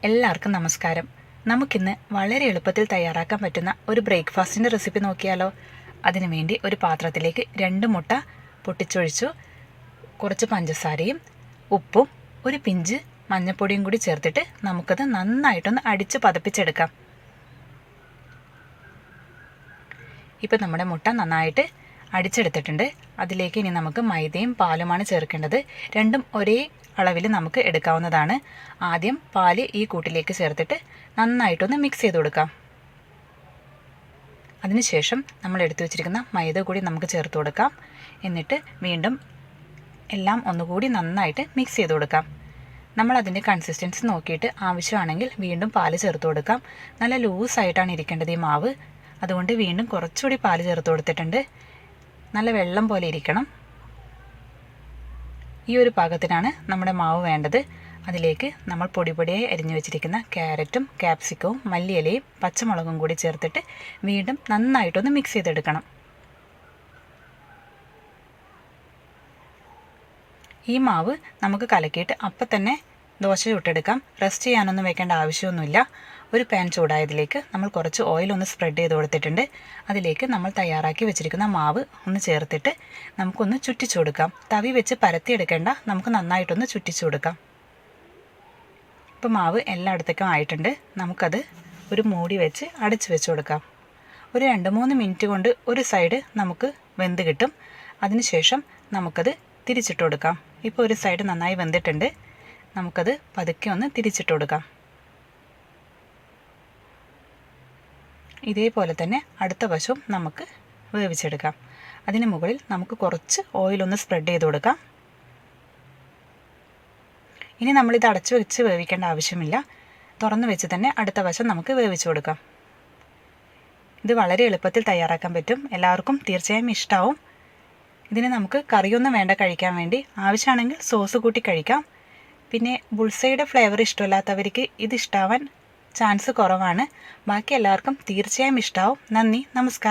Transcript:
എല്ലാവർക്കും നമസ്കാരം. നമുക്കിന്ന് വളരെ എളുപ്പത്തിൽ തയ്യാറാക്കാൻ പറ്റുന്ന ഒരു ബ്രേക്ക്ഫാസ്റ്റിൻ്റെ റെസിപ്പി നോക്കിയാലോ? അതിനുവേണ്ടി ഒരു പാത്രത്തിലേക്ക് 2 മുട്ട പൊട്ടിച്ചൊഴിച്ചു, കുറച്ച് പഞ്ചസാരയും ഉപ്പും ഒരു പിഞ്ച് മഞ്ഞൾപ്പൊടിയും കൂടി ചേർത്തിട്ട് നമുക്കത് നന്നായിട്ടൊന്ന് അടിച്ച് പതപ്പിച്ചെടുക്കാം. ഇപ്പം നമ്മുടെ മുട്ട നന്നായിട്ട് അടിച്ചെടുത്തിട്ടുണ്ട്. അതിലേക്ക് ഇനി നമുക്ക് മൈദയും പാലുമാണ് ചേർക്കേണ്ടത്. രണ്ടും ഒരേ അളവിൽ നമുക്ക് എടുക്കാവുന്നതാണ്. ആദ്യം പാല് ഈ കൂട്ടിലേക്ക് ചേർത്തിട്ട് നന്നായിട്ടൊന്ന് മിക്സ് ചെയ്ത് കൊടുക്കാം. അതിനുശേഷം നമ്മൾ എടുത്തു വെച്ചിരിക്കുന്ന മൈദ കൂടി നമുക്ക് ചേർത്ത് കൊടുക്കാം. എന്നിട്ട് വീണ്ടും എല്ലാം ഒന്നുകൂടി നന്നായിട്ട് മിക്സ് ചെയ്ത് കൊടുക്കാം. നമ്മൾ അതിൻ്റെ കൺസിസ്റ്റൻസി നോക്കിയിട്ട് ആവശ്യമാണെങ്കിൽ വീണ്ടും പാല് ചേർത്ത് കൊടുക്കാം. നല്ല ലൂസായിട്ടാണ് ഇരിക്കേണ്ടത് ഈ മാവ്. അതുകൊണ്ട് വീണ്ടും കുറച്ചുകൂടി പാല് ചേർത്ത് കൊടുത്തിട്ടുണ്ട്. നല്ല വെള്ളം പോലെ ഇരിക്കണം. ഈ ഒരു പാകത്തിനാണ് നമ്മുടെ മാവ് വേണ്ടത്. അതിലേക്ക് നമ്മൾ പൊടിയായി അരിഞ്ഞു വെച്ചിരിക്കുന്ന ക്യാരറ്റും ക്യാപ്സിക്കവും മല്ലിയിലയും പച്ചമുളകും കൂടി ചേർത്തിട്ട് വീണ്ടും നന്നായിട്ടൊന്ന് മിക്സ് ചെയ്തെടുക്കണം. ഈ മാവ് നമുക്ക് കലക്കിയിട്ട് അപ്പം തന്നെ ദോശ ചുട്ടെടുക്കാം. റെസ്റ്റ് ചെയ്യാനൊന്നും വെക്കേണ്ട ആവശ്യമൊന്നുമില്ല. ഒരു പാൻ ചൂടായതിലേക്ക് നമ്മൾ കുറച്ച് ഓയിലൊന്ന് സ്പ്രെഡ് ചെയ്ത് കൊടുത്തിട്ടുണ്ട്. അതിലേക്ക് നമ്മൾ തയ്യാറാക്കി വെച്ചിരിക്കുന്ന മാവ് ഒന്ന് ചേർത്തിട്ട് നമുക്കൊന്ന് ചുറ്റിച്ചു കൊടുക്കാം. തവി വെച്ച് പരത്തിയെടുക്കേണ്ട, നമുക്ക് നന്നായിട്ടൊന്ന് ചുറ്റിച്ചു കൊടുക്കാം. ഇപ്പോൾ മാവ് എല്ലായിടത്തേക്കും ആയിട്ടുണ്ട്. നമുക്കത് ഒരു മൂടി വെച്ച് അടച്ചു വെച്ച് കൊടുക്കാം. ഒരു 2-3 മിനിറ്റ് കൊണ്ട് ഒരു സൈഡ് നമുക്ക് വെന്ത് കിട്ടും. അതിനുശേഷം നമുക്കത് തിരിച്ചിട്ട് കൊടുക്കാം. ഇപ്പോൾ ഒരു സൈഡ് നന്നായി വെന്തിട്ടുണ്ട്. നമുക്കത് പതുക്കെ ഒന്ന് തിരിച്ചിട്ട് കൊടുക്കാം. ഇതേപോലെ തന്നെ അടുത്ത വശവും നമുക്ക് വേവിച്ചെടുക്കാം. അതിന് മുകളിൽ നമുക്ക് കുറച്ച് ഓയിലൊന്ന് സ്പ്രെഡ് ചെയ്ത് കൊടുക്കാം. ഇനി നമ്മളിത് അടച്ചു വെച്ച് വേവിക്കേണ്ട ആവശ്യമില്ല. തുറന്നു വെച്ച് തന്നെ അടുത്ത വശം നമുക്ക് വേവിച്ചു കൊടുക്കാം. ഇത് വളരെ എളുപ്പത്തിൽ തയ്യാറാക്കാൻ പറ്റും. എല്ലാവർക്കും തീർച്ചയായും ഇഷ്ടമാവും. ഇതിന് നമുക്ക് കറിയൊന്നും വേണ്ട കഴിക്കാൻ വേണ്ടി. ആവശ്യമാണെങ്കിൽ സോസ് കൂട്ടി കഴിക്കാം. പിന്നെ ബുൾസൈയുടെ ഫ്ലേവർ ഇഷ്ടമില്ലാത്തവർക്ക് ഇത് ഇഷ്ടാവാൻ ചാൻസ് കുറവാണ്. ബാക്കി എല്ലാവർക്കും തീർച്ചയായും ഇഷ്ടാവും. നന്ദി, നമസ്കാരം.